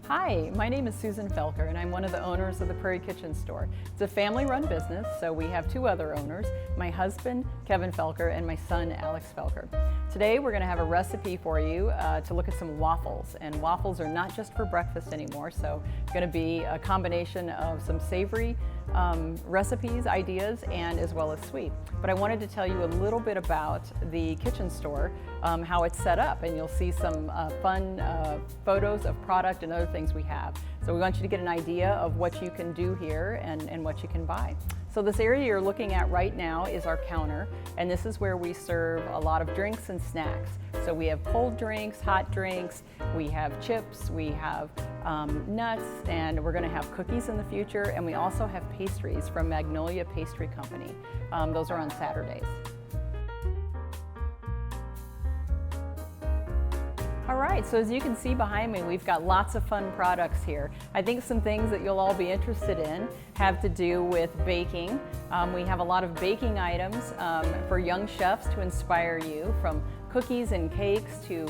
Hi, my name is Susan Felker and I'm one of the owners of the Prairie Kitchen Store. It's a family-run business, so we have two other owners, my husband, Kevin Felker, and my son, Alex Felker. Today we're going to have a recipe for you to look at some waffles, and waffles are not just for breakfast anymore, so it's going to be a combination of some savory recipes, ideas, and as well as sweet. But I wanted to tell you a little bit about the kitchen store, how it's set up, and you'll see some fun photos of product and other things we have. So we want you to get an idea of what you can do here and what you can buy. So this area you're looking at right now is our counter, and this is where we serve a lot of drinks and snacks. So we have cold drinks, hot drinks, we have chips, we have nuts, and we're going to have cookies in the future, and we also have pastries from Magnolia Pastry Company. Those are on Saturdays. All right, so as you can see behind me, we've got lots of fun products here. I think some things that you'll all be interested in have to do with baking. We have a lot of baking items for young chefs to inspire you, from cookies and cakes to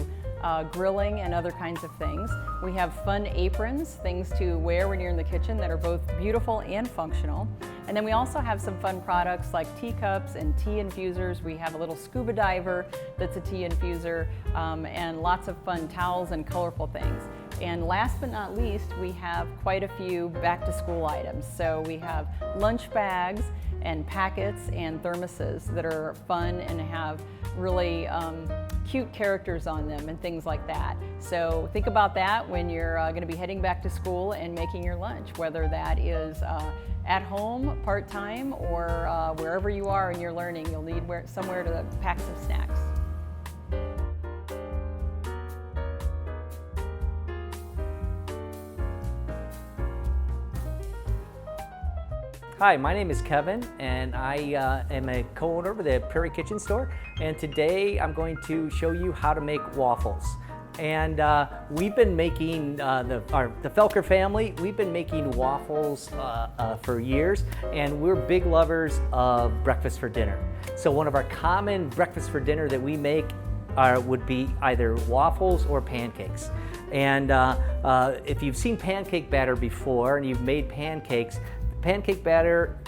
grilling and other kinds of things. We have fun aprons, things to wear when you're in the kitchen that are both beautiful and functional. And then we also have some fun products like teacups and tea infusers. We have a little scuba diver that's a tea infuser, and lots of fun towels and colorful things. And last but not least, we have quite a few back to school items. So we have lunch bags and packets and thermoses that are fun and have really cute characters on them and things like that. So think about that when you're going to be heading back to school and making your lunch, whether that is at home, part-time, or wherever you are and you're learning, you'll need somewhere to pack some snacks. Hi, my name is Kevin, and I am a co-owner of the Prairie Kitchen Store, and today I'm going to show you how to make waffles. And we've been making, the Felker family, we've been making waffles for years, and we're big lovers of breakfast for dinner. So one of our common breakfast for dinner that we make would be either waffles or pancakes. And if you've seen pancake batter before and you've made pancakes, pancake batter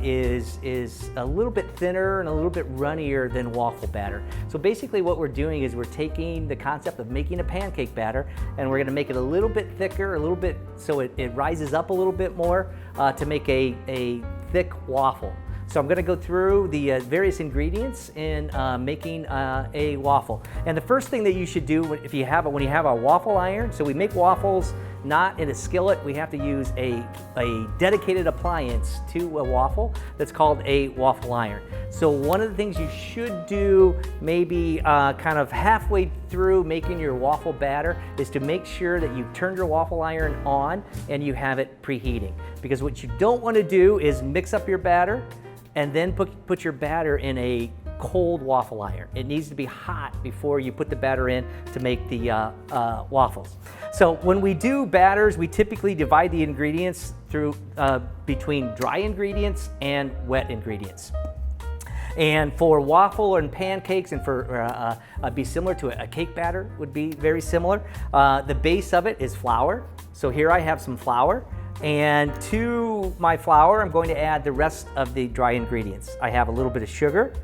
is a little bit thinner and a little bit runnier than waffle batter. So basically what we're doing is we're taking the concept of making a pancake batter and we're going to make it a little bit thicker, a little bit so it rises up a little bit more to make a thick waffle. So I'm going to go through the various ingredients in making a waffle. And the first thing that you should do when you have a waffle iron, so we make waffles not in a skillet, we have to use a dedicated appliance to a waffle that's called a waffle iron. So one of the things you should do maybe kind of halfway through making your waffle batter is to make sure that you've turned your waffle iron on and you have it preheating. Because what you don't want to do is mix up your batter and then put your batter in a cold waffle iron. It needs to be hot before you put the batter in to make the waffles. So when we do batters, we typically divide the ingredients through between dry ingredients and wet ingredients. And for waffle and pancakes, and for be similar to a cake batter would be very similar. The base of it is flour. So here I have some flour. And to my flour, I'm going to add the rest of the dry ingredients. I have a little bit of sugar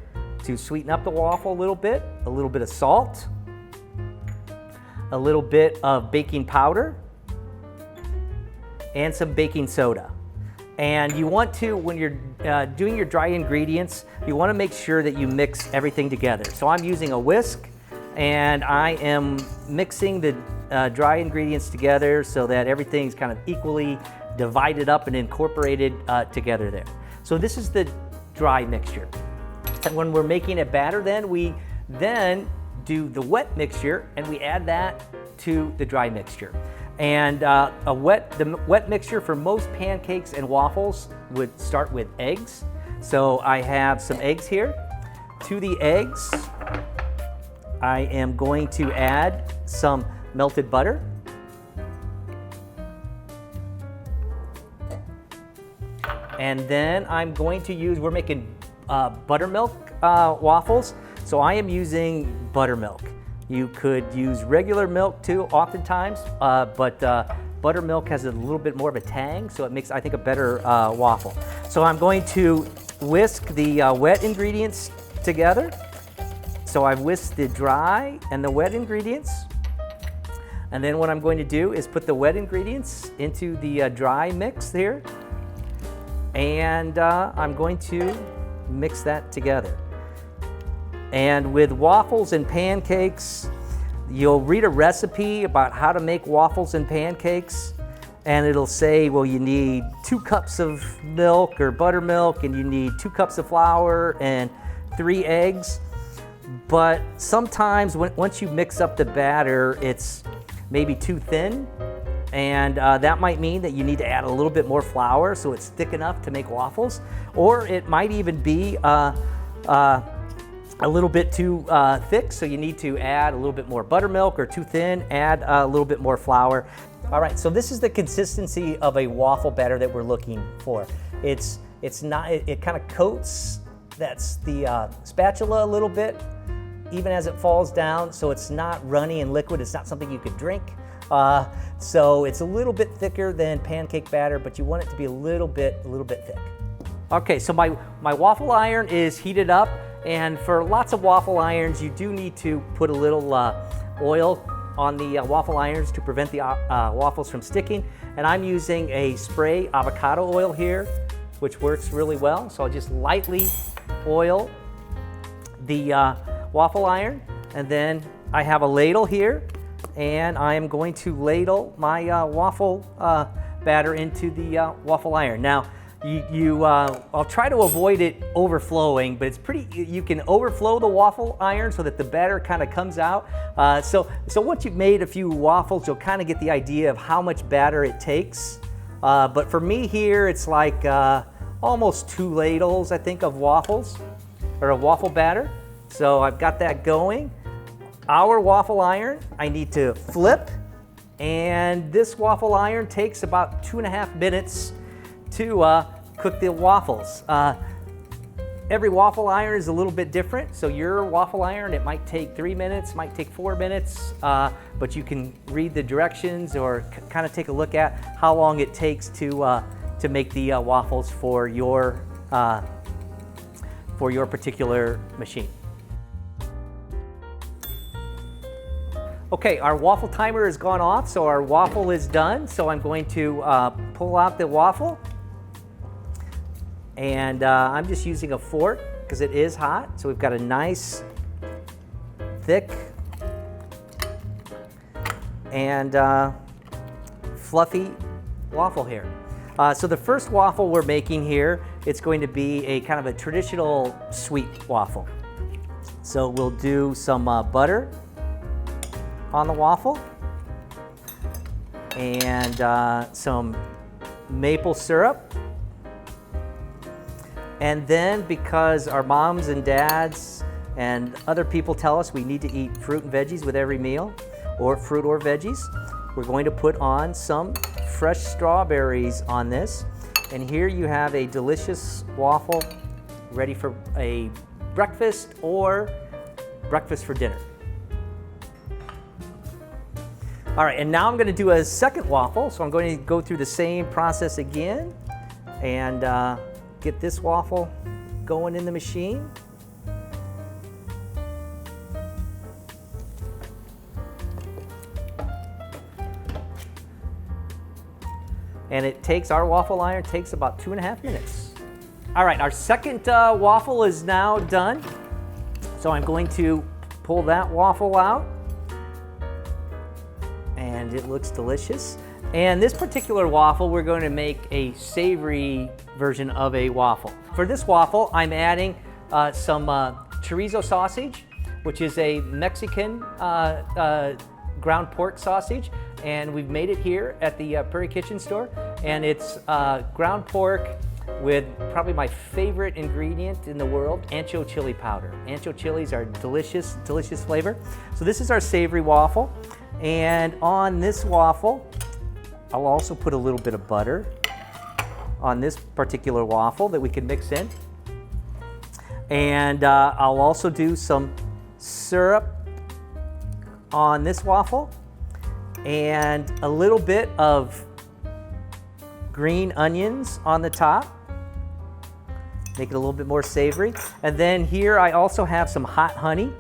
to sweeten up the waffle a little bit of salt, a little bit of baking powder, and some baking soda. And you want to, when you're doing your dry ingredients, you want to make sure that you mix everything together. So I'm using a whisk, and I am mixing the dry ingredients together so that everything's kind of equally divided up and incorporated together there. So this is the dry mixture. And when we're making a batter, then we do the wet mixture and we add that to the dry mixture. And the wet mixture for most pancakes and waffles would start with eggs. So I have some eggs here. To the eggs, I am going to add some melted butter. And then I'm going to use, we're making buttermilk waffles, so I am using buttermilk. You could use regular milk too, oftentimes, but buttermilk has a little bit more of a tang, so it makes, I think, a better waffle. So I'm going to whisk the wet ingredients together. So I've whisked the dry and the wet ingredients. And then what I'm going to do is put the wet ingredients into the dry mix here. And I'm going to mix that together. And with waffles and pancakes, you'll read a recipe about how to make waffles and pancakes, and it'll say, well, you need 2 cups of milk or buttermilk, and you need 2 cups of flour and 3 eggs. But sometimes once you mix up the batter, it's maybe too thin, and that might mean that you need to add a little bit more flour so it's thick enough to make waffles, or it might even be a little bit too thick, so you need to add a little bit more buttermilk, or too thin, add a little bit more flour. All right, so this is the consistency of a waffle batter that we're looking for. It kind of coats the spatula a little bit, even as it falls down, so it's not runny and liquid. It's not something you could drink. So it's a little bit thicker than pancake batter, but you want it to be a little bit thick. Okay, so my waffle iron is heated up, and for lots of waffle irons, you do need to put a little oil on the waffle irons to prevent the waffles from sticking. And I'm using a spray avocado oil here, which works really well. So I'll just lightly oil the waffle iron, and then I have a ladle here, and I am going to ladle my waffle batter into the waffle iron. Now, I'll try to avoid it overflowing, but you can overflow the waffle iron so that the batter kind of comes out. So once you've made a few waffles, you'll kind of get the idea of how much batter it takes. But for me here, it's like almost 2 ladles, I think, of waffles, or a waffle batter. So I've got that going. Our waffle iron, I need to flip, and this waffle iron takes about 2.5 minutes to cook the waffles. Every waffle iron is a little bit different, so your waffle iron, it might take 3 minutes, might take 4 minutes, but you can read the directions or kind of take a look at how long it takes to make the waffles for your particular machine. Okay, our waffle timer has gone off, so our waffle is done. So I'm going to pull out the waffle, and I'm just using a fork because it is hot. So we've got a nice, thick, and fluffy waffle here. So the first waffle we're making here, it's going to be a kind of a traditional sweet waffle. So we'll do some butter on the waffle, and some maple syrup. And then, because our moms and dads and other people tell us we need to eat fruit and veggies with every meal, or fruit or veggies, we're going to put on some fresh strawberries on this. And here you have a delicious waffle ready for a breakfast or breakfast for dinner. All right, and now I'm going to do a second waffle. So I'm going to go through the same process again and get this waffle going in the machine. And our waffle iron takes about 2.5 minutes. All right, our second waffle is now done. So I'm going to pull that waffle out. And it looks delicious. And this particular waffle, we're going to make a savory version of a waffle. For this waffle, I'm adding some chorizo sausage, which is a Mexican ground pork sausage. And we've made it here at the Prairie Kitchen Store. And it's ground pork with probably my favorite ingredient in the world, ancho chili powder. Ancho chilies are delicious, delicious flavor. So this is our savory waffle. And on this waffle, I'll also put a little bit of butter on this particular waffle that we can mix in. And I'll also do some syrup on this waffle. and a little bit of green onions on the top. Make it a little bit more savory. And then here I also have some hot honey,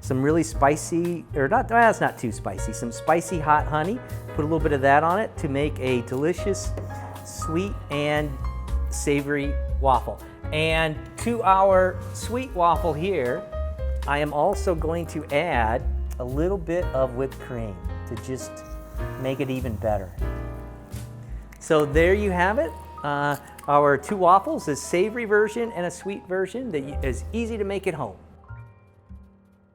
some really spicy, or not, well, it's not too spicy, some spicy hot honey. Put a little bit of that on it to make a delicious, sweet and savory waffle. And to our sweet waffle here, I am also going to add a little bit of whipped cream to just make it even better. So there you have it. Our two waffles, a savory version and a sweet version that is easy to make at home.